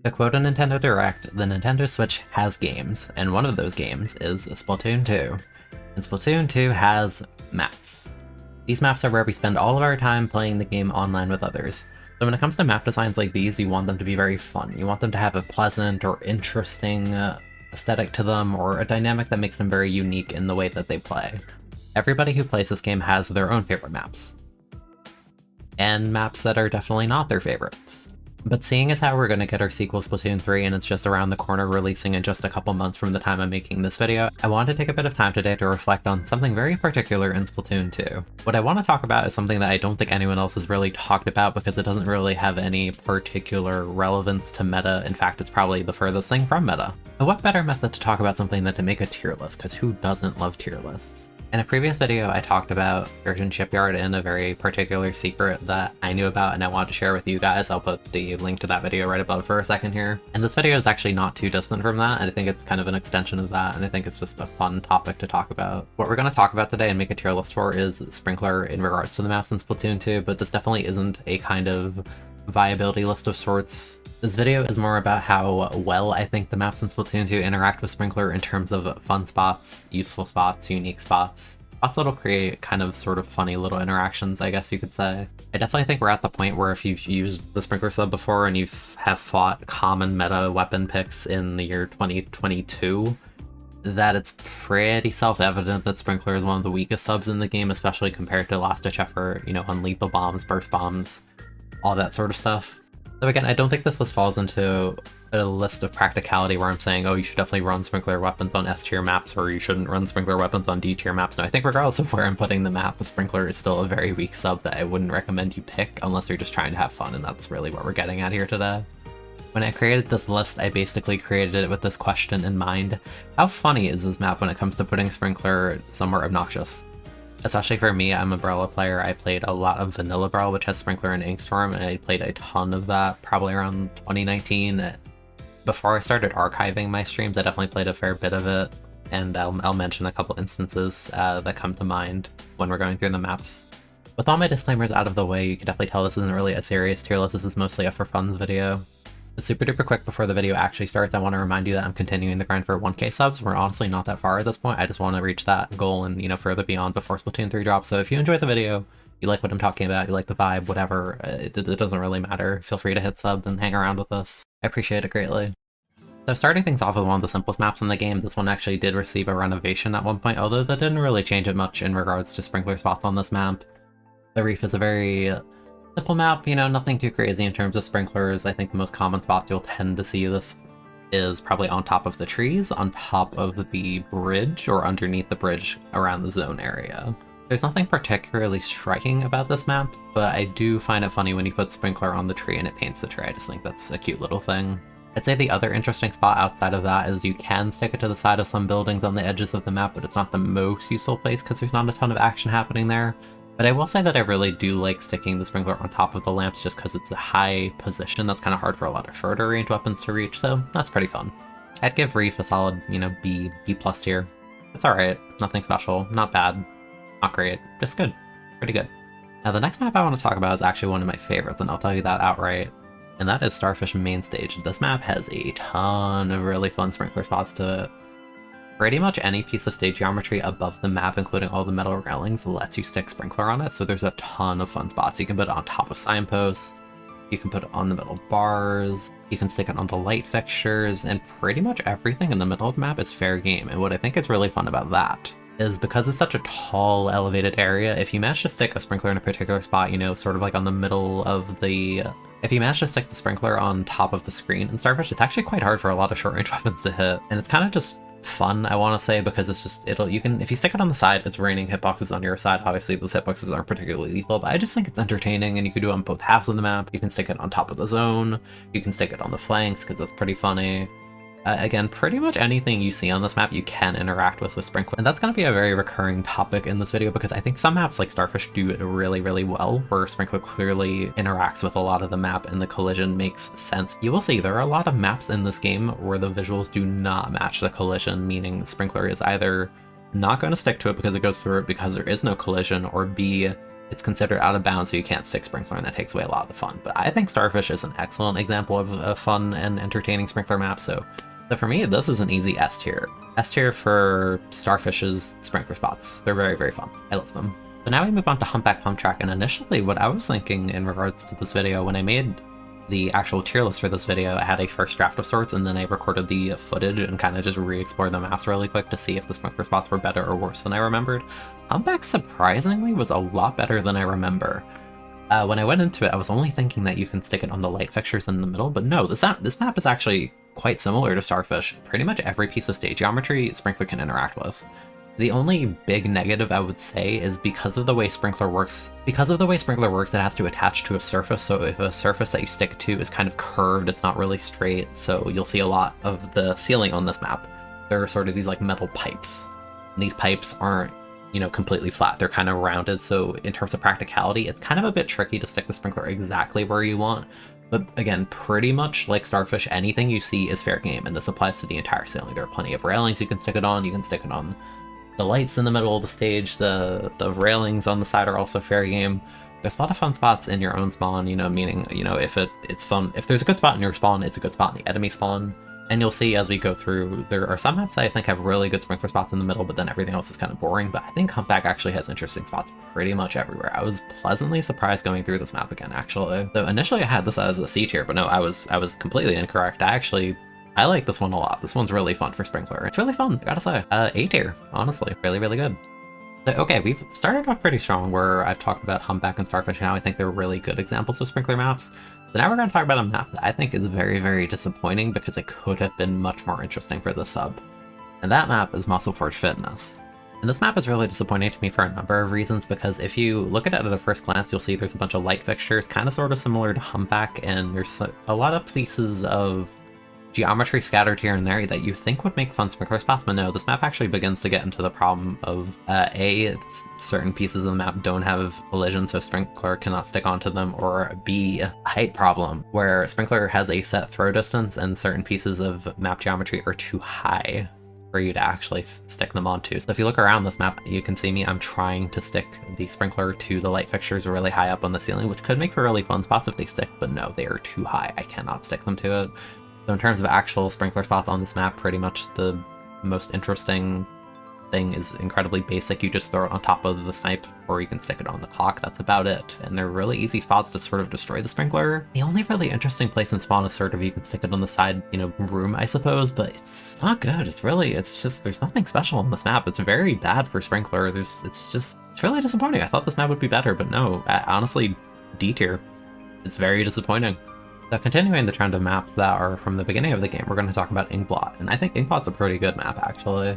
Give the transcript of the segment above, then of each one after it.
To quote a Nintendo Direct, the Nintendo Switch has games, and one of those games is Splatoon 2. And Splatoon 2 has maps. These maps are where we spend all of our time playing the game online with others. So when it comes to map designs like these, you want them to be very fun. You want them to have a pleasant or interesting aesthetic to them, or a dynamic that makes them very unique in the way that they play. Everybody who plays this game has their own favorite maps. And maps that are definitely not their favorites. But seeing as how we're going to get our sequel Splatoon 3 and it's just around the corner, releasing in just a couple months from the time I'm making this video, I wanted to take a bit of time today to reflect on something very particular in Splatoon 2. What I want to talk about is something that I don't think anyone else has really talked about because it doesn't really have any particular relevance to meta. In fact, it's probably the furthest thing from meta. And what better method to talk about something than to make a tier list, because who doesn't love tier lists? In a previous video, I talked about Sturgeon Shipyard and a very particular secret that I knew about and I wanted to share with you guys. I'll put the link to that video right above for a second here. And this video is actually not too distant from that, and I think it's kind of an extension of that, and I think it's just a fun topic to talk about. What we're going to talk about today and make a tier list for is Sprinkler in regards to the maps in Splatoon 2, but this definitely isn't a kind of viability list of sorts. This video is more about how well I think the maps in Splatoon 2 interact with Sprinkler in terms of fun spots, useful spots, unique spots. Spots that'll create kind of sort of funny little interactions, I guess you could say. I definitely think we're at the point where if you've used the Sprinkler sub before and you have fought common meta weapon picks in the year 2022, that it's pretty self-evident that Sprinkler is one of the weakest subs in the game, especially compared to Last Ditch Effort, you know, unlethal bombs, burst bombs, all that sort of stuff. So again, I don't think this list falls into a list of practicality where I'm saying, oh, you should definitely run Sprinkler weapons on S tier maps, or you shouldn't run Sprinkler weapons on D tier maps. No, I think regardless of where I'm putting the map, the Sprinkler is still a very weak sub that I wouldn't recommend you pick unless you're just trying to have fun, and that's really what we're getting at here today. When I created this list, I basically created it with this question in mind: how funny is this map when it comes to putting Sprinkler somewhere obnoxious? Especially for me, I'm a Barlow player. I played a lot of Vanilla Brawl, which has Sprinkler and Inkstorm, and I played a ton of that probably around 2019. Before I started archiving my streams, I definitely played a fair bit of it, and I'll mention a couple instances that come to mind when we're going through the maps. With all my disclaimers out of the way, you can definitely tell this isn't really a serious tier list. This is mostly a for fun's video. But super duper quick before the video actually starts, I want to remind you that I'm continuing the grind for 1k subs. We're honestly not that far at this point. I just want to reach that goal and, you know, further beyond before Splatoon 3 drops. So if you enjoy the video, you like what I'm talking about, you like the vibe, whatever, it doesn't really matter. Feel free to hit sub and hang around with us. I appreciate it greatly. So starting things off with one of the simplest maps in the game, this one actually did receive a renovation at one point, although that didn't really change it much in regards to Sprinkler spots on this map. The Reef is a very simple map, you know, nothing too crazy in terms of sprinklers. I think the most common spots you'll tend to see this is probably on top of the trees, on top of the bridge, or underneath the bridge around the zone area. There's nothing particularly striking about this map, but I do find it funny when you put Sprinkler on the tree and it paints the tree. I just think that's a cute little thing. I'd say the other interesting spot outside of that is you can stick it to the side of some buildings on the edges of the map, but it's not the most useful place because there's not a ton of action happening there. But I will say that I really do like sticking the Sprinkler on top of the lamps just because it's a high position that's kind of hard for a lot of shorter range weapons to reach, so that's pretty fun. I'd give Reef a solid, you know, B+ tier. It's alright, nothing special, not bad, not great, just good, pretty good. Now the next map I want to talk about is actually one of my favorites, and I'll tell you that outright, and that is Starfish Main Stage. This map has a ton of really fun Sprinkler spots to it. Pretty much any piece of stage geometry above the map, including all the metal railings, lets you stick Sprinkler on it, so there's a ton of fun spots. You can put it on top of signposts, you can put it on the metal bars, you can stick it on the light fixtures, and pretty much everything in the middle of the map is fair game. And what I think is really fun about that is because it's such a tall, elevated area, if you manage to stick a Sprinkler in a particular spot, you know, sort of like on the middle of the... If you manage to stick the Sprinkler on top of the screen in Starfish, it's actually quite hard for a lot of short-range weapons to hit, and it's kind of just fun, I want to say, because it's just, if you stick it on the side, it's raining hitboxes on your side. Obviously those hitboxes aren't particularly lethal, but I just think it's entertaining, and you can do it on both halves of the map. You can stick it on top of the zone, you can stick it on the flanks, because that's pretty funny. Again, pretty much anything you see on this map you can interact with Sprinkler, and that's going to be a very recurring topic in this video because I think some maps like Starfish do it really, really well, where Sprinkler clearly interacts with a lot of the map and the collision makes sense. You will see there are a lot of maps in this game where the visuals do not match the collision, meaning Sprinkler is either not going to stick to it because it goes through it because there is no collision, or B, it's considered out of bounds, so you can't stick sprinkler, and that takes away a lot of the fun. But I think Starfish is an excellent example of a fun and entertaining sprinkler map, so for me, this is an easy S tier. S tier for Starfish's sprinkler spots. They're very, very fun. I love them. So now we move on to Humpback Pump Track, and initially what I was thinking in regards to this video, when I made the actual tier list for this video, I had a first draft of sorts, and then I recorded the footage and kind of just re-explored the maps really quick to see if the sprinkler spots were better or worse than I remembered. Humpback surprisingly was a lot better than I remember. When I went into it, I was only thinking that you can stick it on the light fixtures in the middle, but no, this map is actually quite similar to Starfish. Pretty much every piece of stage geometry Sprinkler can interact with. The only big negative I would say is because of the way Sprinkler works, it has to attach to a surface, so if a surface that you stick to is kind of curved, it's not really straight, so you'll see a lot of the ceiling on this map. There are sort of these like metal pipes, and these pipes aren't, you know, completely flat, they're kind of rounded, so in terms of practicality, it's kind of a bit tricky to stick the Sprinkler exactly where you want. But again, pretty much like Starfish, anything you see is fair game, and this applies to the entire ceiling. There are plenty of railings you can stick it on the lights in the middle of the stage, the railings on the side are also fair game. There's a lot of fun spots in your own spawn, you know, meaning, you know, if it's fun, if there's a good spot in your spawn, it's a good spot in the enemy spawn. And you'll see as we go through, there are some maps that I think have really good sprinkler spots in the middle, but then everything else is kind of boring. But I think Humpback actually has interesting spots pretty much everywhere. I was pleasantly surprised going through this map again, actually. So initially I had this as a C tier, but no, I was completely incorrect. I like this one a lot. This one's really fun for Sprinkler. It's really fun, I gotta say. A tier, honestly. Really, really good. So, okay, we've started off pretty strong where I've talked about Humpback and Starfish, and now I think they're really good examples of Sprinkler maps. So now we're going to talk about a map that I think is very, very disappointing because it could have been much more interesting for the sub. And that map is Muscle Forge Fitness. And this map is really disappointing to me for a number of reasons, because if you look at it at a first glance, you'll see there's a bunch of light fixtures, kind of sort of similar to Humpback, and there's a lot of pieces of geometry scattered here and there that you think would make fun sprinkler spots, but no, this map actually begins to get into the problem of A, certain pieces of the map don't have collision, so Sprinkler cannot stick onto them, or B, a height problem, where Sprinkler has a set throw distance and certain pieces of map geometry are too high for you to actually stick them onto. So if you look around this map, you can see me, I'm trying to stick the Sprinkler to the light fixtures really high up on the ceiling, which could make for really fun spots if they stick, but no, they are too high. I cannot stick them to it. So in terms of actual sprinkler spots on this map, pretty much the most interesting thing is incredibly basic. You just throw it on top of the snipe, or you can stick it on the clock. That's about it. And they're really easy spots to sort of destroy the sprinkler. The only really interesting place in spawn is sort of you can stick it on the side, you know, room, I suppose, but it's not good. It's just, there's nothing special on this map. It's very bad for sprinkler. It's really disappointing. I thought this map would be better, but no, honestly, D tier. It's very disappointing. So continuing the trend of maps that are from the beginning of the game, we're going to talk about Inkbot, and I think Inkbot's a pretty good map, actually.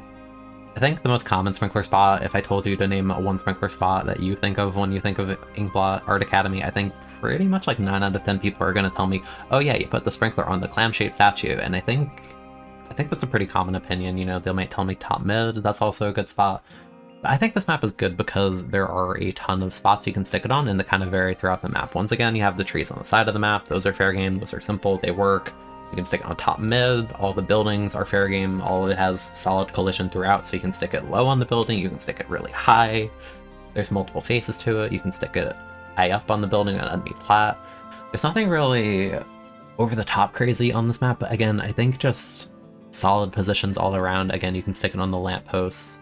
I think the most common sprinkler spot, if I told you to name one sprinkler spot that you think of when you think of Inkbot Art Academy, I think pretty much like 9 out of 10 people are going to tell me, oh yeah, you put the sprinkler on the clam-shaped statue, and I think that's a pretty common opinion. You know, they might tell me top mid, that's also a good spot. I think this map is good because there are a ton of spots you can stick it on, and they kind of vary throughout the map. Once again, you have the trees on the side of the map. Those are fair game. Those are simple. They work. You can stick it on top mid. All the buildings are fair game. All of it has solid collision throughout, so you can stick it low on the building. You can stick it really high. There's multiple faces to it. You can stick it high up on the building and underneath flat. There's nothing really over the top crazy on this map, but again, I think just solid positions all around. Again, you can stick it on the lampposts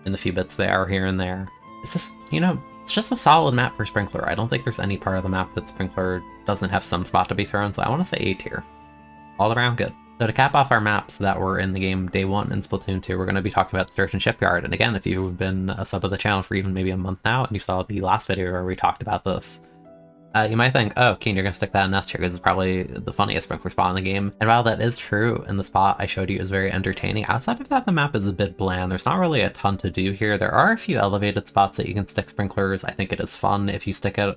and the few bits they are here and there. It's just, you know, it's just a solid map for Sprinkler. I don't think there's any part of the map that Sprinkler doesn't have some spot to be thrown, so I want to say A tier. All around good. So to cap off our maps that were in the game day 1 in Splatoon 2, we're going to be talking about Sturgeon Shipyard. And again, if you've been a sub of the channel for even maybe a month now, and you saw the last video where we talked about this, you might think, oh, Keen, you're going to stick that in S tier because it's probably the funniest sprinkler spot in the game. And while that is true, and the spot I showed you is very entertaining, outside of that, the map is a bit bland. There's not really a ton to do here. There are a few elevated spots that you can stick sprinklers. I think it is fun if you stick it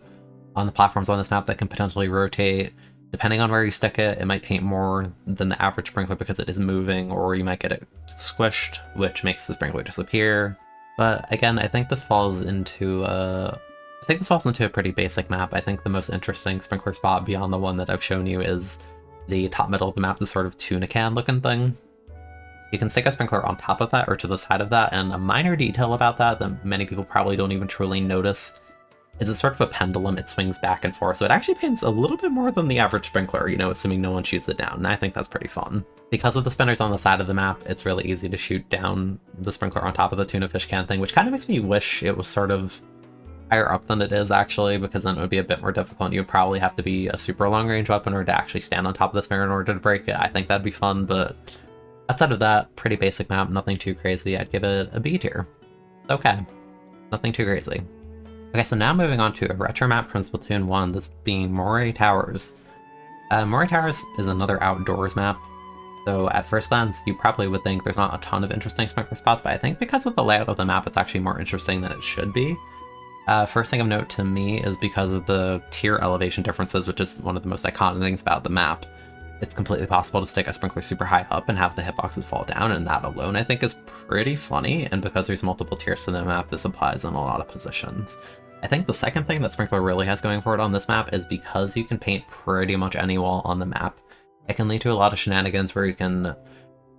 on the platforms on this map that can potentially rotate. Depending on where you stick it, it might paint more than the average sprinkler because it is moving, or you might get it squished, which makes the sprinkler disappear. But again, I think this falls into a pretty basic map. I think the most interesting sprinkler spot beyond the one that I've shown you is the top middle of the map, the sort of tuna can looking thing. You can stick a sprinkler on top of that or to the side of that, and a minor detail about that many people probably don't even truly notice is it's sort of a pendulum. It swings back and forth, so it actually paints a little bit more than the average sprinkler, you know, assuming no one shoots it down, and I think that's pretty fun. Because of the spinners on the side of the map, it's really easy to shoot down the sprinkler on top of the tuna fish can thing, which kind of makes me wish it was sort of higher up than it is, actually, because then it would be a bit more difficult. You would probably have to be a super long-range weapon or to actually stand on top of the spinner in order to break it. I think that'd be fun, but outside of that, pretty basic map, nothing too crazy. I'd give it a B tier. Okay, nothing too crazy. Okay, so now moving on to a retro map from Splatoon 1, this being Moray Towers. Moray Towers is another outdoors map, so at first glance, you probably would think there's not a ton of interesting sprinkler spots, but I think because of the layout of the map, it's actually more interesting than it should be. First thing of note to me is because of the tier elevation differences, which is one of the most iconic things about the map. It's completely possible to stick a sprinkler super high up and have the hitboxes fall down, and that alone I think is pretty funny, and because there's multiple tiers to the map, this applies in a lot of positions. I think the second thing that Sprinkler really has going for it on this map is because you can paint pretty much any wall on the map, it can lead to a lot of shenanigans where you can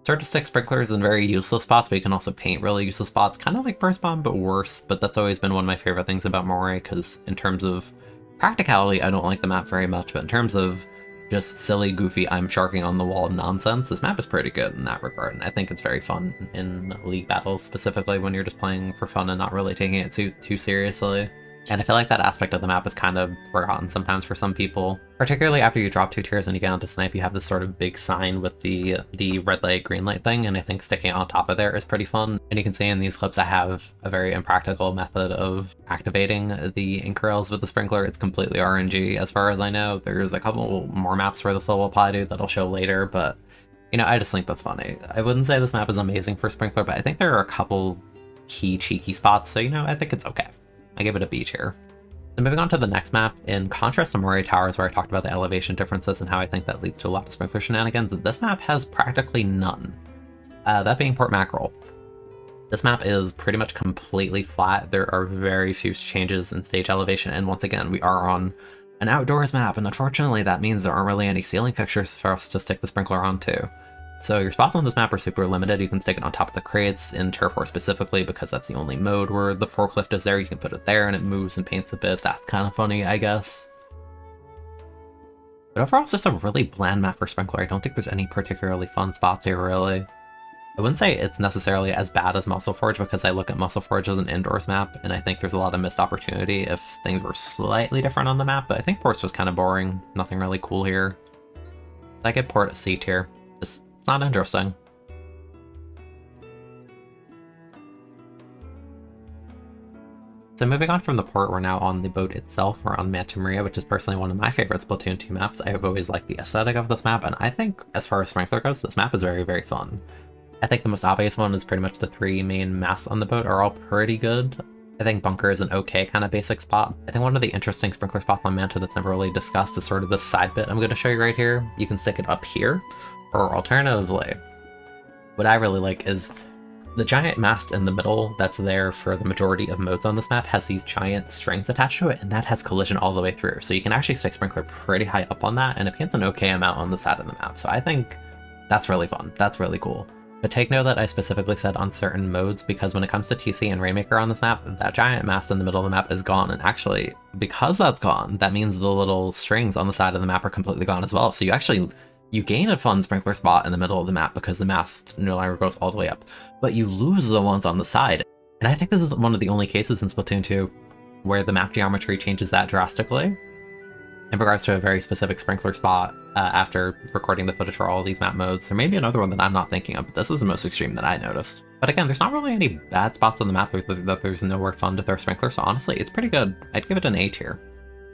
start to stick sprinklers in very useless spots, but you can also paint really useless spots, kind of like Burst Bomb, but worse. But that's always been one of my favorite things about Moray, because in terms of practicality, I don't like the map very much, but in terms of just silly, goofy, I'm sharking on the wall nonsense, this map is pretty good in that regard, and I think it's very fun in league battles, specifically when you're just playing for fun and not really taking it too seriously. And I feel like that aspect of the map is kind of forgotten sometimes for some people. Particularly after you drop 2 tiers and you get onto Snipe, you have this sort of big sign with the red light, green light thing, and I think sticking on top of there is pretty fun. And you can see in these clips I have a very impractical method of activating the ink rails with the sprinkler. It's completely RNG as far as I know. There's a couple more maps where this will apply to that I'll show later, but you know, I just think that's funny. I wouldn't say this map is amazing for sprinkler, but I think there are a couple key cheeky spots, so you know, I think it's okay. I give it a B tier. So moving on to the next map, in contrast to Moray Towers where I talked about the elevation differences and how I think that leads to a lot of sprinkler shenanigans, this map has practically none. That being Port Mackerel. This map is pretty much completely flat. There are very few changes in stage elevation, and once again, we are on an outdoors map, and unfortunately that means there aren't really any ceiling fixtures for us to stick the sprinkler onto. So your spots on this map are super limited. You can stick it on top of the crates, in Turf War specifically, because that's the only mode where the forklift is there. You can put it there and it moves and paints a bit. That's kind of funny, I guess. But overall, it's just a really bland map for Sprinkler. I don't think there's any particularly fun spots here, really. I wouldn't say it's necessarily as bad as Muscle Forge, because I look at Muscle Forge as an indoors map, and I think there's a lot of missed opportunity if things were slightly different on the map, but I think Port's just kind of boring. Nothing really cool here. I get Port at C tier. Just not interesting. So moving on from the port, we're now on the boat itself. We're on Manta Maria, which is personally one of my favorite Splatoon 2 maps. I have always liked the aesthetic of this map, and I think as far as Sprinkler goes, this map is very, very fun. I think the most obvious one is pretty much the 3 main masts on the boat are all pretty good. I think Bunker is an okay kind of basic spot. I think one of the interesting Sprinkler spots on Manta that's never really discussed is sort of this side bit I'm going to show you right here. You can stick it up here, or alternatively, what I really like is the giant mast in the middle that's there for the majority of modes on this map has these giant strings attached to it, and that has collision all the way through. So you can actually stick Sprinkler pretty high up on that, and it paints an okay amount on the side of the map. So I think that's really fun. That's really cool. But take note that I specifically said on certain modes, because when it comes to TC and Rainmaker on this map, that giant mast in the middle of the map is gone. And actually, because that's gone, that means the little strings on the side of the map are completely gone as well. So you gain a fun Sprinkler spot in the middle of the map because the mast no longer goes all the way up, but you lose the ones on the side. And I think this is one of the only cases in Splatoon 2 where the map geometry changes that drastically in regards to a very specific Sprinkler spot after recording the footage for all of these map modes. There may be another one that I'm not thinking of, but this is the most extreme that I noticed. But again, there's not really any bad spots on the map that there's nowhere fun to throw Sprinkler, so honestly, it's pretty good. I'd give it an A tier.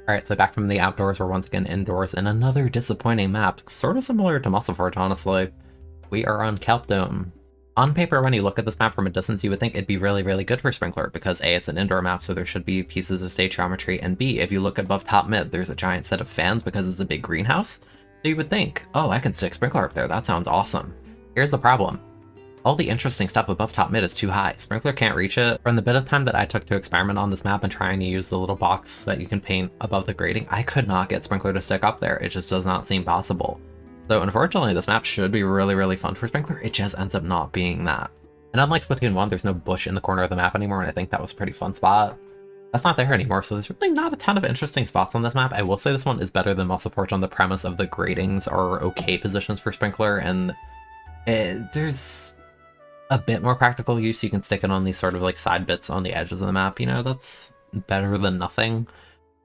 Alright, so back from the outdoors, we're once again indoors in another disappointing map, sort of similar to Muscle Forge, honestly. We are on Kelp Dome. On paper, when you look at this map from a distance, you would think it'd be really, really good for Sprinkler, because A, it's an indoor map, so there should be pieces of stage geometry, and B, if you look above top mid, there's a giant set of fans because it's a big greenhouse. So you would think, oh, I can stick Sprinkler up there, that sounds awesome. Here's the problem. All the interesting stuff above top mid is too high. Sprinkler can't reach it. From the bit of time that I took to experiment on this map and trying to use the little box that you can paint above the grating, I could not get Sprinkler to stick up there. It just does not seem possible. So unfortunately, this map should be really, really fun for Sprinkler. It just ends up not being that. And unlike Splatoon 1, there's no bush in the corner of the map anymore, and I think that was a pretty fun spot. That's not there anymore, so there's really not a ton of interesting spots on this map. I will say this one is better than Muscle Forge on the premise of the gratings are okay positions for Sprinkler, and there's a bit more practical use. You can stick it on these sort of like side bits on the edges of the map, you know, that's better than nothing.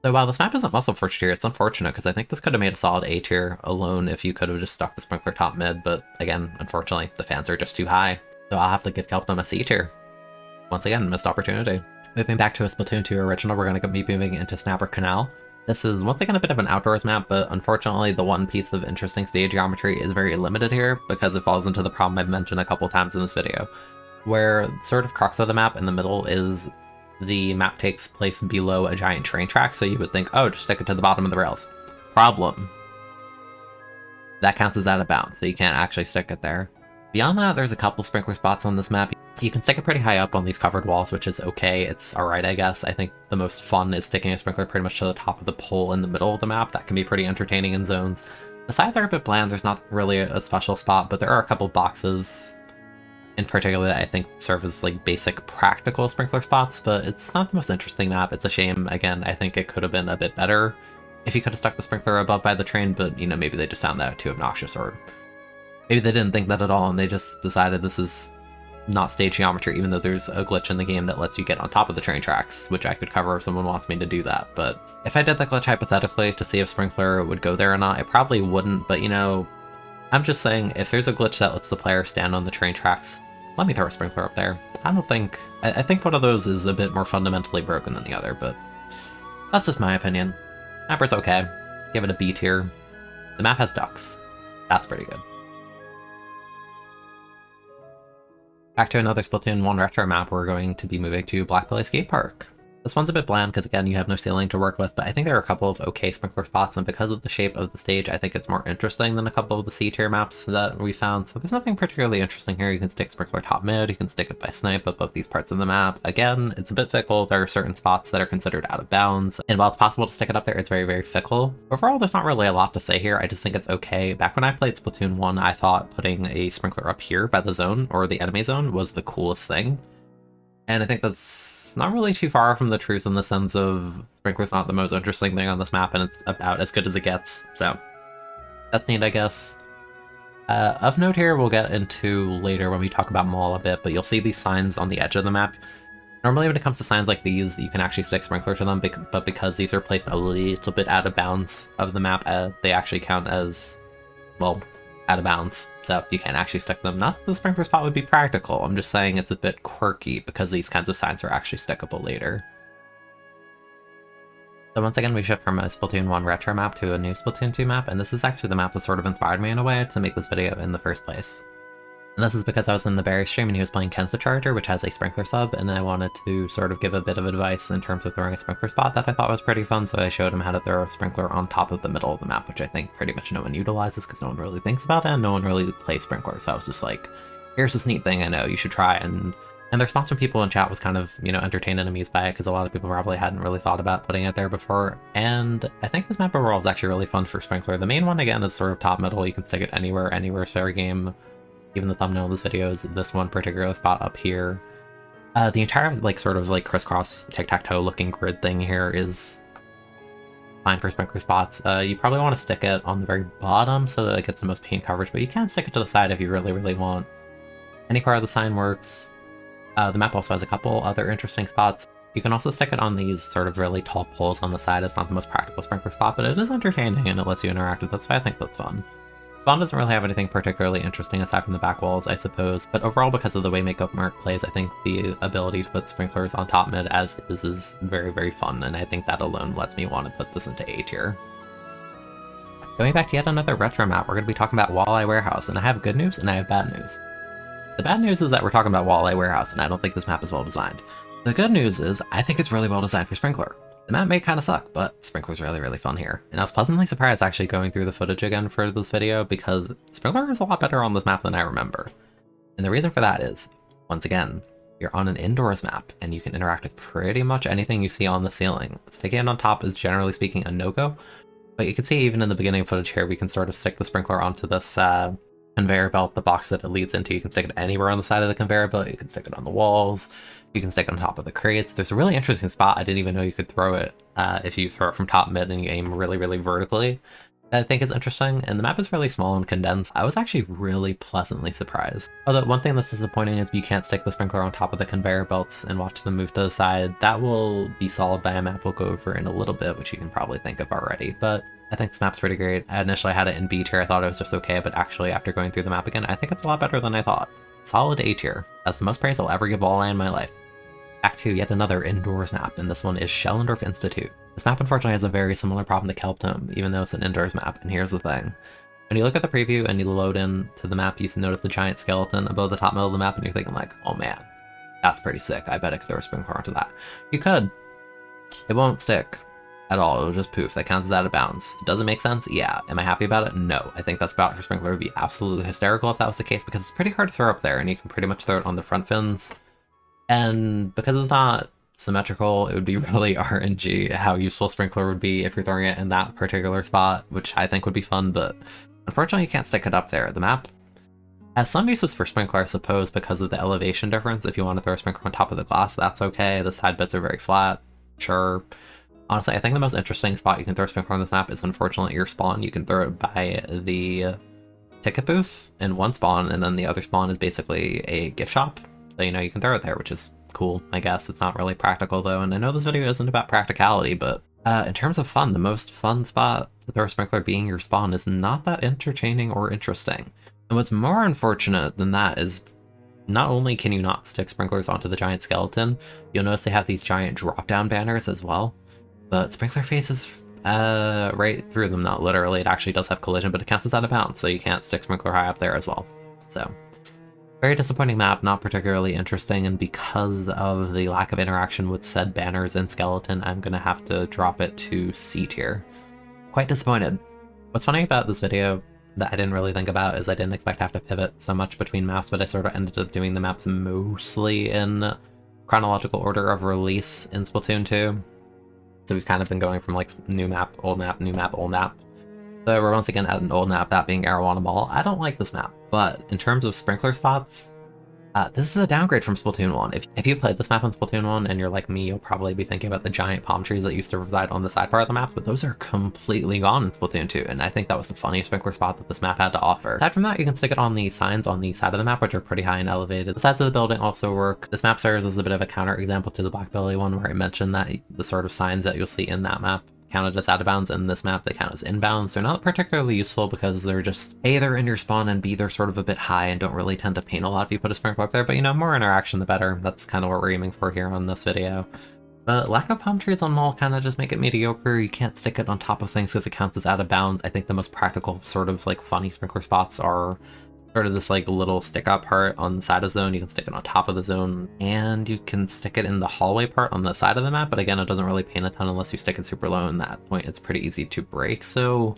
So while this map isn't Muscle Forge tier, it's unfortunate because I think this could have made a solid A tier alone if you could have just stuck the Sprinkler top mid, but again, unfortunately, the fans are just too high. So I'll have to give Kelpton a C tier. Once again, missed opportunity. Moving back to a Splatoon 2 original, we're going to be moving into Snapper Canal. This is once again a bit of an outdoors map, but unfortunately the one piece of interesting stage geometry is very limited here because it falls into the problem I've mentioned a couple times in this video, where sort of crux of the map in the middle is the map takes place below a giant train track, so you would think, oh, just stick it to the bottom of the rails. Problem. That counts as out of bounds, so you can't actually stick it there. Beyond that, there's a couple sprinkler spots on this map. You can stick it pretty high up on these covered walls, which is okay. It's alright, I guess. I think the most fun is sticking a sprinkler pretty much to the top of the pole in the middle of the map. That can be pretty entertaining in zones. The sides are a bit bland. There's not really a special spot, but there are a couple boxes in particular that I think serve as like basic practical sprinkler spots, but it's not the most interesting map. It's a shame. Again, I think it could have been a bit better if you could have stuck the sprinkler above by the train, but you know, maybe they just found that too obnoxious, or maybe they didn't think that at all and they just decided this is not stage geometry, even though there's a glitch in the game that lets you get on top of the train tracks, which I could cover if someone wants me to do that. But if I did that glitch hypothetically to see if Sprinkler would go there or not, it probably wouldn't, but you know, I'm just saying, if there's a glitch that lets the player stand on the train tracks, let me throw a Sprinkler up there. I think one of those is a bit more fundamentally broken than the other, but that's just my opinion. Mapper's okay. Give it a B tier. The map has ducks. That's pretty good. Back to another Splatoon 1 retro map, we're going to be moving to Blackbelly Skate Park. This one's a bit bland because, again, you have no ceiling to work with, but I think there are a couple of okay sprinkler spots, and because of the shape of the stage, I think it's more interesting than a couple of the C-tier maps that we found. So there's nothing particularly interesting here. You can stick sprinkler top mid, you can stick it by snipe above these parts of the map. Again, it's a bit fickle. There are certain spots that are considered out of bounds, and while it's possible to stick it up there, it's very, very fickle. Overall, there's not really a lot to say here. I just think it's okay. Back when I played Splatoon 1, I thought putting a sprinkler up here by the zone, or the enemy zone, was the coolest thing. And I think that's not really too far from the truth in the sense of Sprinkler's not the most interesting thing on this map, and it's about as good as it gets, so that's neat, I guess. Of note here, we'll get into later when we talk about Mall a bit, but you'll see these signs on the edge of the map. Normally when it comes to signs like these, you can actually stick Sprinkler to them, but because these are placed a little bit out of bounds of the map, they actually count as, well, out of bounds, so you can't actually stick them. Not that the sprinkler spot would be practical, I'm just saying it's a bit quirky because these kinds of signs are actually stickable later. So once again, we shift from a Splatoon 1 retro map to a new Splatoon 2 map, and this is actually the map that sort of inspired me in a way to make this video in the first place. And this is because I was in the Barry stream and he was playing Kensa Charger, which has a sprinkler sub, and I wanted to sort of give a bit of advice in terms of throwing a sprinkler spot that I thought was pretty fun, so I showed him how to throw a sprinkler on top of the middle of the map, which I think pretty much no one utilizes because no one really thinks about it and no one really plays sprinkler, so I was just like, here's this neat thing I know, you should try, and the response from people in chat was kind of, you know, entertained and amused by it because a lot of people probably hadn't really thought about putting it there before, and I think this map overall is actually really fun for sprinkler. The main one, again, is sort of top middle, you can stick it anywhere, it's fair game. Even the thumbnail of this video is this one particular spot up here. The entire, like, sort of, like, crisscross tic-tac-toe looking grid thing here is fine for sprinkler spots. You probably want to stick it on the very bottom so that it gets the most paint coverage, but you can stick it to the side if you really, really want. Any part of the sign works. The map also has a couple other interesting spots. You can also stick it on these sort of really tall poles on the side. It's not the most practical sprinkler spot, but it is entertaining and it lets you interact with it, so I think that's fun. Spawn doesn't really have anything particularly interesting aside from the back walls, I suppose, but overall because of the way Makeup Mark plays, I think the ability to put sprinklers on top mid as is very, very fun, and I think that alone lets me want to put this into A tier. Going back to yet another retro map, we're going to be talking about Walleye Warehouse, and I have good news and I have bad news. The bad news is that we're talking about Walleye Warehouse, and I don't think this map is well designed. The good news is, I think it's really well designed for Sprinkler. The map may kind of suck, but Sprinkler's really, really fun here. And I was pleasantly surprised actually going through the footage again for this video because Sprinkler is a lot better on this map than I remember. And the reason for that is, once again, you're on an indoors map and you can interact with pretty much anything you see on the ceiling. Sticking it on top is generally speaking a no-go, but you can see even in the beginning footage here, we can sort of stick the Sprinkler onto this kind conveyor belt, the box that it leads into, you can stick it anywhere on the side of the conveyor belt. You can stick it on the walls. You can stick it on top of the crates. There's a really interesting spot. I didn't even know you could throw it if you throw it from top mid and you aim really, really vertically. That I think is interesting, and the map is really small and condensed. I was actually really pleasantly surprised. Although one thing that's disappointing is you can't stick the sprinkler on top of the conveyor belts and watch them move to the side. That will be solved by a map we'll go over in a little bit, which you can probably think of already, but I think this map's pretty great. I initially had it in B tier, I thought it was just okay, but actually after going through the map again, I think it's a lot better than I thought. Solid A tier. That's the most praise I'll ever give Walleye in my life. Back to yet another indoors map, and this one is Shellendorf Institute. This map unfortunately has a very similar problem to Kelptome, even though it's an indoors map, and here's the thing. When you look at the preview and you load in to the map, you notice the giant skeleton above the top middle of the map, and you're thinking like, oh man, that's pretty sick, I bet I could throw a sprinkler onto that. You could. It won't stick at all, it'll just poof, that counts as out of bounds. Does it make sense? Yeah. Am I happy about it? No. I think that spot for sprinkler would be absolutely hysterical if that was the case, because it's pretty hard to throw up there, and you can pretty much throw it on the front fins. And because it's not symmetrical, it would be really RNG how useful sprinkler would be if you're throwing it in that particular spot, which I think would be fun, but unfortunately you can't stick it up there. The map has some uses for sprinkler, I suppose, because of the elevation difference. If you want to throw a sprinkler on top of the glass, that's okay. The side bits are very flat, sure. Honestly, I think the most interesting spot you can throw a sprinkler on this map is unfortunately your spawn. You can throw it by the ticket booth in one spawn, and then the other spawn is basically a gift shop. So, you know, you can throw it there, which is cool, I guess. It's not really practical, though, and I know this video isn't about practicality, but in terms of fun, the most fun spot to throw a sprinkler being your spawn is not that entertaining or interesting. And what's more unfortunate than that is not only can you not stick sprinklers onto the giant skeleton, you'll notice they have these giant drop-down banners as well, but sprinkler faces right through them, not literally. It actually does have collision, but it counts as out of bounds, so you can't stick sprinkler high up there as well. So very disappointing map, not particularly interesting, and because of the lack of interaction with said banners and skeleton, I'm gonna have to drop it to C tier. Quite disappointed. What's funny about this video that I didn't really think about is I didn't expect to have to pivot so much between maps, but I sort of ended up doing the maps mostly in chronological order of release in Splatoon 2. So we've kind of been going from like new map, old map, new map, old map. So we're once again at an old map, that being Arowana Mall. I don't like this map, but in terms of sprinkler spots, this is a downgrade from Splatoon 1. If you played this map on Splatoon 1 and you're like me, you'll probably be thinking about the giant palm trees that used to reside on the side part of the map, but those are completely gone in Splatoon 2, and I think that was the funniest sprinkler spot that this map had to offer. Aside from that, you can stick it on the signs on the side of the map, which are pretty high and elevated. The sides of the building also work. This map serves as a bit of a counter example to the Blackbelly one, where I mentioned that the sort of signs that you'll see in that map counted as out of bounds. In this map, they count as inbounds. They're not particularly useful because they're just A, they're in your spawn, and B, they're sort of a bit high and don't really tend to paint a lot if you put a sprinkler up there, but you know, more interaction the better. That's kind of what we're aiming for here on this video. But lack of palm trees on Mall kind of just make it mediocre. You can't stick it on top of things because it counts as out of bounds. I think the most practical sort of like funny sprinkler spots are sort of this like little stick up part on the side of the zone. You can stick it on top of the zone, and you can stick it in the hallway part on the side of the map, but again, it doesn't really paint a ton unless you stick it super low, and at that point it's pretty easy to break. So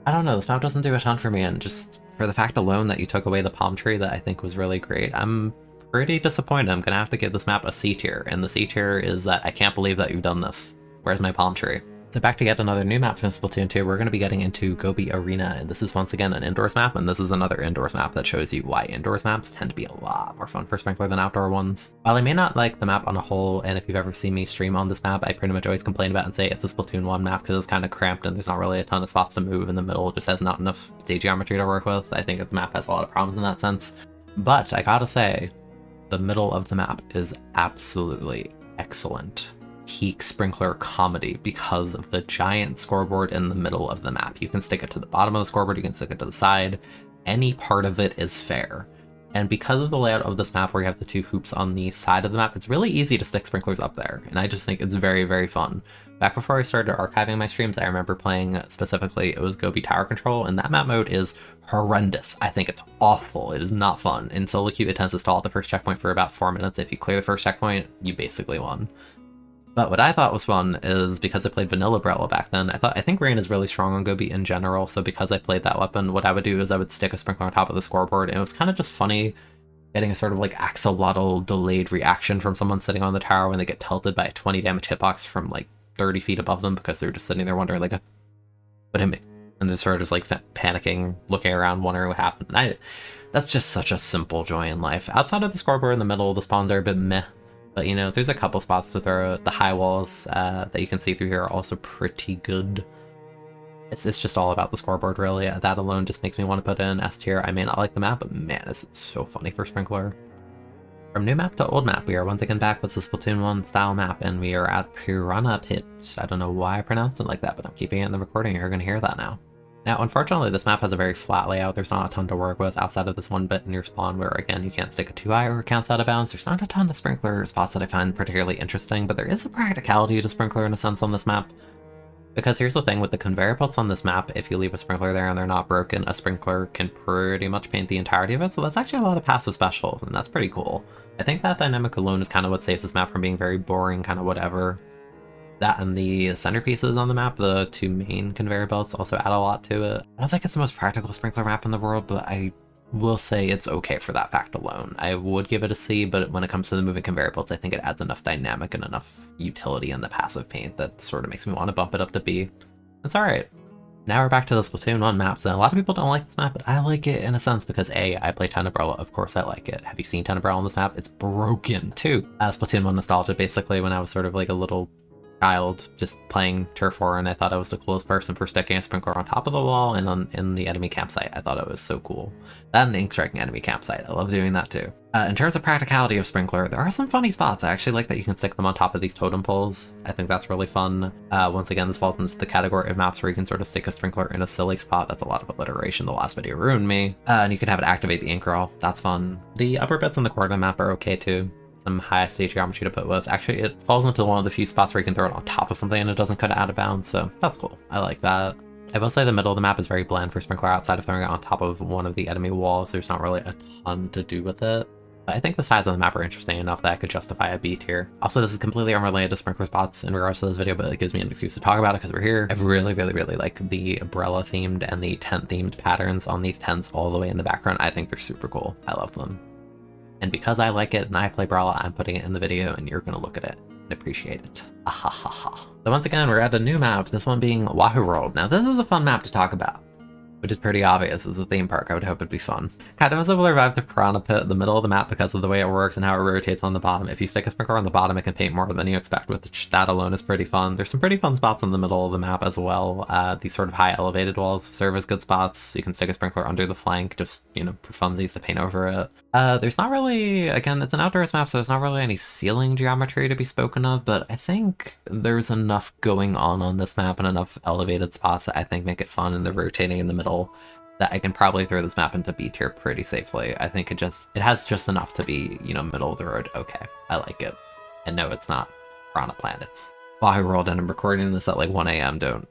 I don't know, this map doesn't do a ton for me, and just for the fact alone that you took away the palm tree that I think was really great, I'm pretty disappointed. I'm gonna have to give this map a C tier, and the C tier is that I can't believe that you've done this. Where's my palm tree? So back to yet another new map from Splatoon 2, we're going to be getting into Gobi Arena, and this is once again an indoors map, and this is another indoors map that shows you why indoors maps tend to be a lot more fun for sprinkler than outdoor ones. While I may not like the map on a whole, and if you've ever seen me stream on this map, I pretty much always complain about and say it's a Splatoon 1 map because it's kind of cramped and there's not really a ton of spots to move in the middle, it just has not enough stage geometry to work with. I think that the map has a lot of problems in that sense. But I gotta say, the middle of the map is absolutely excellent. Peak sprinkler comedy because of the giant scoreboard in the middle of the map. You can stick it to the bottom of the scoreboard, you can stick it to the side, any part of it is fair. And because of the layout of this map where you have the two hoops on the side of the map, it's really easy to stick sprinklers up there, and I just think it's very, very fun. Back before I started archiving my streams, I remember playing specifically, it was Gobi Tower Control, and that map mode is horrendous. I think it's awful. It is not fun. In solo queue, it tends to stall at the first checkpoint for about 4 minutes. If you clear the first checkpoint, you basically won. But what I thought was fun is, because I played Vanilla Umbrella back then, I think Rain is really strong on Gobi in general, so because I played that weapon, what I would do is I would stick a sprinkler on top of the scoreboard, and it was kind of just funny getting a sort of like axolotl delayed reaction from someone sitting on the tower when they get tilted by a 20 damage hitbox from like 30 feet above them because they're just sitting there wondering like, what hit me? And they're sort of just like panicking, looking around, wondering what happened. And that's just such a simple joy in life. Outside of the scoreboard in the middle, the spawns are a bit meh. But, you know, there's a couple spots to throw. The high walls that you can see through here are also pretty good. It's just all about the scoreboard, really. That alone just makes me want to put in S tier. I may not like the map, but man, it's so funny for Sprinkler. From new map to old map, we are once again back with the Splatoon 1 style map, and we are at Piranha Pitch. I don't know why I pronounced it like that, but I'm keeping it in the recording. You're going to hear that now. Now, unfortunately, this map has a very flat layout. There's not a ton to work with outside of this one bit in your spawn where, again, you can't stick it too high or it counts out of bounds. There's not a ton of Sprinkler spots that I find particularly interesting, but there is a practicality to Sprinkler in a sense on this map. Because here's the thing, with the conveyor belts on this map, if you leave a Sprinkler there and they're not broken, a Sprinkler can pretty much paint the entirety of it, so that's actually a lot of passive special, and that's pretty cool. I think that dynamic alone is kind of what saves this map from being very boring, kind of whatever. That and the centerpieces on the map, the two main conveyor belts, also add a lot to it. I don't think it's the most practical Sprinkler map in the world, but I will say it's okay for that fact alone. I would give it a C, but when it comes to the moving conveyor belts, I think it adds enough dynamic and enough utility in the passive paint that sort of makes me want to bump it up to B. It's alright. Now we're back to the Splatoon 1 maps, and a lot of people don't like this map, but I like it in a sense because A, I play Tenebrella, of course I like it. Have you seen Tenebrella on this map? It's broken! 2, Splatoon 1 nostalgia, basically when I was sort of like a little child just playing Turf War, and I thought I was the coolest person for sticking a Sprinkler on top of the wall and in the enemy campsite. I thought it was so cool. That and ink striking enemy campsite, I love doing that too. In terms of practicality of Sprinkler, there are some funny spots. I actually like that you can stick them on top of these totem poles. I think that's really fun. Once again, this falls into the category of maps where you can sort of stick a Sprinkler in a silly spot. That's a lot of alliteration. The last video ruined me. And you can have it activate the ink roll. That's fun. The upper bits on the coordinate map are okay too. Some high stage geometry to put with. Actually, it falls into one of the few spots where you can throw it on top of something and it doesn't cut it out of bounds, so that's cool. I like that. I will say the middle of the map is very bland for Sprinkler outside of throwing it on top of one of the enemy walls. There's not really a ton to do with it. But I think the sides of the map are interesting enough that I could justify a B tier. Also, this is completely unrelated to Sprinkler spots in regards to this video, but it gives me an excuse to talk about it because we're here. I really like the umbrella themed and the tent themed patterns on these tents all the way in the background. I think they're super cool. I love them. And because I like it and I play Brawler, I'm putting it in the video and you're gonna look at it and appreciate it. So once again, we're at a new map, this one being Wahoo World. Now this is a fun map to talk about, which is pretty obvious. It's a theme park, I would hope it'd be fun. Kind of a similar vibe to Piranha Pit, the middle of the map because of the way it works and how it rotates on the bottom. If you stick a Sprinkler on the bottom, it can paint more than you expect, which that alone is pretty fun. There's some pretty fun spots in the middle of the map as well. These sort of high elevated walls serve as good spots. You can stick a Sprinkler under the flank, just, you know, for funsies to paint over it. There's not really, again, it's an outdoors map, so there's not really any ceiling geometry to be spoken of, but I think there's enough going on this map and enough elevated spots that I think make it fun, and they're rotating in the middle, that I can probably throw this map into B tier pretty safely. I think it has just enough to be, you know, middle of the road. Okay, I like it. And no, it's not Piranha Planets. Wahoo World, and I'm recording this at like 1 AM. Don't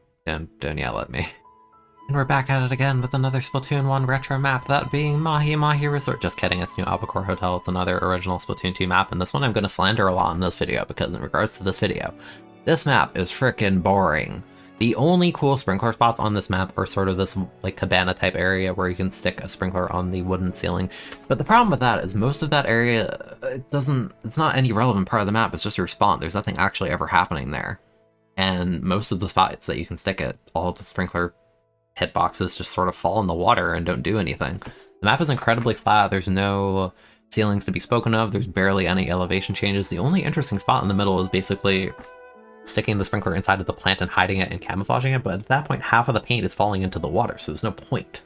yell at me. And we're back at it again with another Splatoon 1 retro map, that being Mahi Resort. Just kidding, it's New Albacore Hotel. It's another original Splatoon 2 map, and this one I'm gonna slander a lot in this video, because in regards to this video, this map is frickin' boring. The only cool Sprinkler spots on this map are sort of this like cabana type area where you can stick a Sprinkler on the wooden ceiling. But the problem with that is most of that area, it's not any relevant part of the map, it's just your spawn. There's nothing actually ever happening there. And most of the spots that you can stick it, all of the Sprinkler hitboxes just sort of fall in the water and don't do anything. The map is incredibly flat, there's no ceilings to be spoken of, there's barely any elevation changes. The only interesting spot in the middle is basically sticking the Sprinkler inside of the plant and hiding it and camouflaging it, but at that point half of the paint is falling into the water, so there's no point.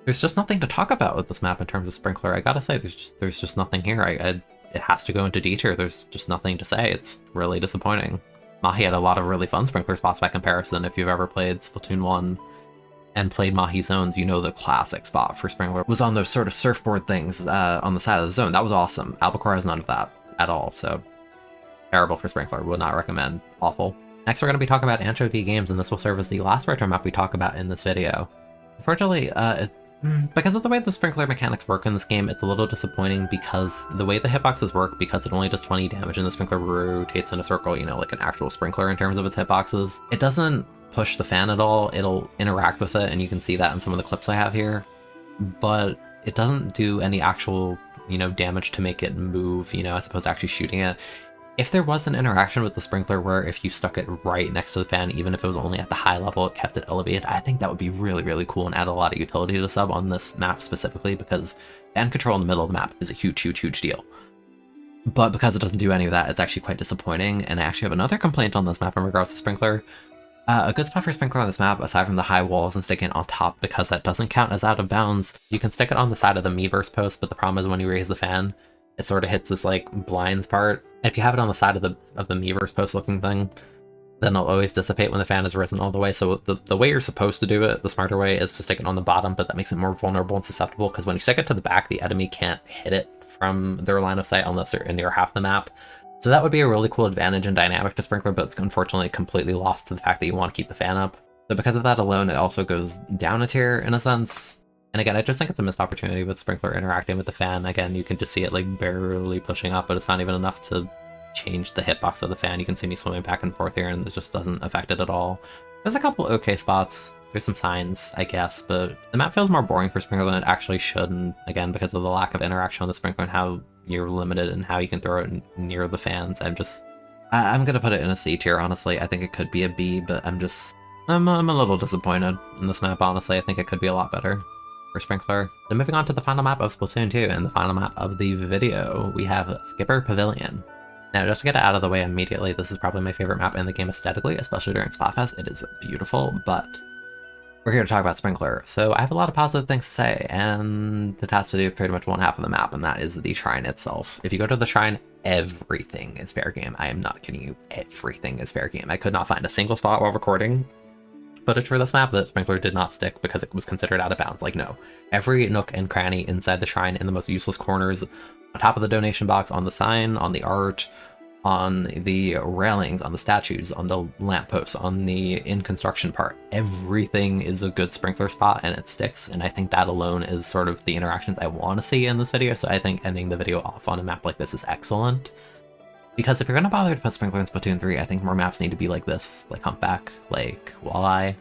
There's just nothing to talk about with this map in terms of Sprinkler. I gotta say, there's just nothing here. It has to go into D tier. There's just nothing to say. It's really disappointing. Mahi had a lot of really fun Sprinkler spots by comparison. If you've ever played Splatoon 1 and played Mahi zones, you know the classic spot for Sprinkler was on those sort of surfboard things on the side of the zone. That was awesome. Albacore has none of that at all, so terrible for Sprinkler, would not recommend. Awful. Next we're going to be talking about Anchovy Games, and this will serve as the last retro map we talk about in this video. Unfortunately, because of the way the Sprinkler mechanics work in this game, it's a little disappointing because the way the hitboxes work, because it only does 20 damage and the Sprinkler rotates in a circle, you know, like an actual Sprinkler in terms of its hitboxes, it doesn't push the fan at all. It'll interact with it, and you can see that in some of the clips I have here, but it doesn't do any actual, you know, damage to make it move, you know, as opposed to actually shooting it. If there was an interaction with the sprinkler where if you stuck it right next to the fan, even if it was only at the high level, it kept it elevated, I think that would be really, really cool and add a lot of utility to sub on this map specifically, because fan control in the middle of the map is a huge, huge, huge deal. But because it doesn't do any of that, it's actually quite disappointing, and I actually have another complaint on this map in regards to sprinkler. A good spot for sprinkler on this map, aside from the high walls and sticking it on top, because that doesn't count as out of bounds, you can stick it on the side of the Miiverse post, but the problem is when you raise the fan, it sort of hits this like blinds part. If you have it on the side of the Miiverse post looking thing, then it'll always dissipate when the fan is risen all the way. So the way you're supposed to do it, the smarter way, is to stick it on the bottom, but that makes it more vulnerable and susceptible, because when you stick it to the back, the enemy can't hit it from their line of sight unless they're in near half the map. So that would be a really cool advantage and dynamic to sprinkler, but it's unfortunately completely lost to the fact that you want to keep the fan up. So because of that alone, it also goes down a tier in a sense. And again, I just think it's a missed opportunity with sprinkler interacting with the fan. Again, you can just see it like barely pushing up, but it's not even enough to change the hitbox of the fan. You can see me swimming back and forth here, and it just doesn't affect it at all. There's a couple okay spots. There's some signs, I guess, but the map feels more boring for sprinkler than it actually should. And again, because of the lack of interaction with the sprinkler and how you're limited and how you can throw it near the fans, I'm gonna put it in a C tier, honestly. I think it could be a B, but I'm a little disappointed in this map, honestly. I think it could be a lot better for sprinkler. So moving on to the final map of Splatoon 2 and the final map of the video, we have Skipper Pavilion. Now, just to get it out of the way immediately, this is probably my favorite map in the game aesthetically, especially during Splatfest. It is beautiful, but we're here to talk about sprinkler. So I have a lot of positive things to say, and it has to do pretty much one half of the map, and that is the shrine itself. If you go to the shrine, everything is fair game. I am not kidding you, everything is fair game. I could not find a single spot while recording footage for this map that sprinkler did not stick because it was considered out of bounds. Like, no. Every nook and cranny inside the shrine, in the most useless corners, on top of the donation box, on the sign, on the art, on the railings, on the statues, on the lampposts, on the in construction part, everything is a good sprinkler spot and it sticks, and I think that alone is sort of the interactions I want to see in this video. So I think ending the video off on a map like this is excellent. Because if you're going to bother to put sprinkler in Splatoon 3, I think more maps need to be like this, like Humpback, like Walleye,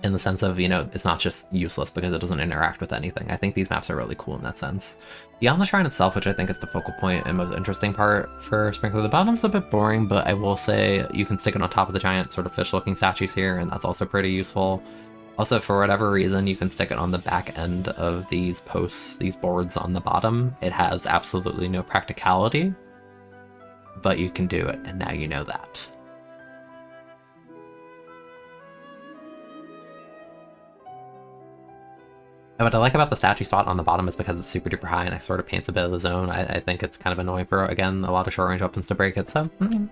in the sense of, you know, it's not just useless because it doesn't interact with anything. I think these maps are really cool in that sense. Beyond the shrine itself, which I think is the focal point and most interesting part for sprinkler, the bottom's a bit boring, but I will say you can stick it on top of the giant sort of fish-looking statues here, and that's also pretty useful. Also, for whatever reason, you can stick it on the back end of these posts, these boards on the bottom. It has absolutely no practicality, but you can do it, and now you know that. And what I like about the statue spot on the bottom is because it's super duper high and it sort of paints a bit of the zone. I think it's kind of annoying for, again, a lot of short range weapons to break it, so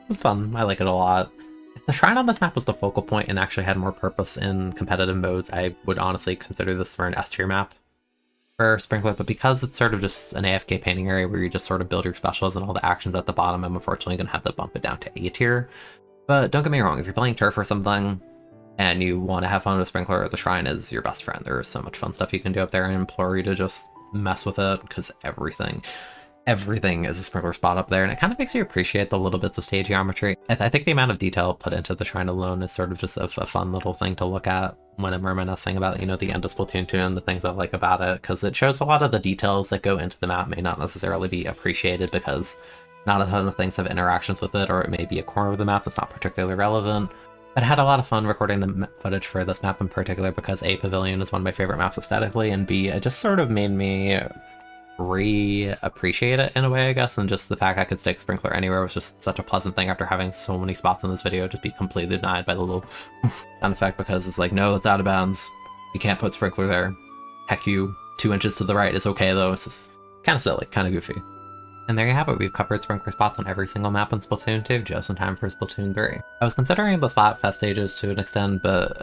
it's fun. I like it a lot. If the shrine on this map was the focal point and actually had more purpose in competitive modes, I would honestly consider this for an S tier map for sprinkler, but because it's sort of just an AFK painting area where you just sort of build your specials and all the actions at the bottom, I'm unfortunately going to have to bump it down to A tier. But don't get me wrong, if you're playing turf or something, and you want to have fun with sprinkler, the shrine is your best friend. There is so much fun stuff you can do up there, and I implore you to just mess with it, because everything is a sprinkler spot up there, and it kind of makes you appreciate the little bits of stage geometry. I think the amount of detail put into the shrine alone is sort of just a fun little thing to look at when I'm reminiscing about, you know, the end of Splatoon 2 and the things I like about it, because it shows a lot of the details that go into the map may not necessarily be appreciated because not a ton of things have interactions with it, or it may be a corner of the map that's not particularly relevant. But I had a lot of fun recording the footage for this map in particular because A, Pavilion is one of my favorite maps aesthetically, and B, it just sort of made me re-appreciate it in a way, I guess, and just the fact I could stick sprinkler anywhere was just such a pleasant thing after having so many spots in this video just be completely denied by the little sound effect, because it's like, no, it's out of bounds. You can't put sprinkler there. Heck you, 2 inches to the right is okay though. It's just kind of silly, kind of goofy. And there you have it, we've covered sprinkler spots on every single map in Splatoon 2, just in time for Splatoon 3. I was considering the Splatfest stages to an extent, but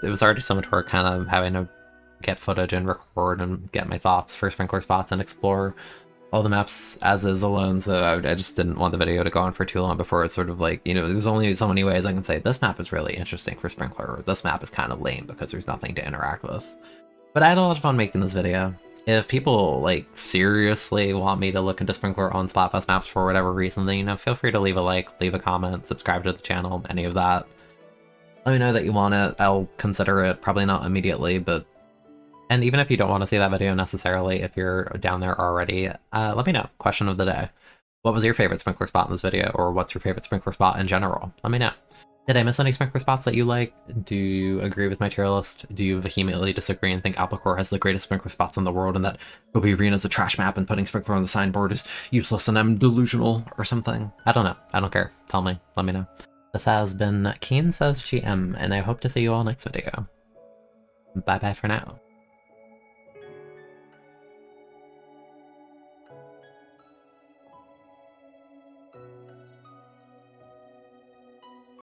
it was already so much work kind of having to get footage and record and get my thoughts for sprinkler spots and explore all the maps as is alone, so I just didn't want the video to go on for too long before it's sort of like, you know, there's only so many ways I can say this map is really interesting for sprinkler, or this map is kind of lame because there's nothing to interact with. But I had a lot of fun making this video. If people, like, seriously want me to look into sprinkler on Splatfest maps for whatever reason, then, you know, feel free to leave a like, leave a comment, subscribe to the channel, any of that. Let me know that you want it. I'll consider it, probably not immediately, but... And even if you don't want to see that video necessarily, if you're down there already, let me know. Question of the day. What was your favorite sprinkler spot in this video, or what's your favorite sprinkler spot in general? Let me know. Did I miss any sprinkler spots that you like? Do you agree with my tier list? Do you vehemently disagree and think Albacore has the greatest sprinkler spots in the world and that Gobi Arena is a trash map and putting sprinkler on the signboard is useless and I'm delusional or something? I don't know. I don't care. Tell me. Let me know. This has been Kensa Charger, and I hope to see you all next video. Bye bye for now.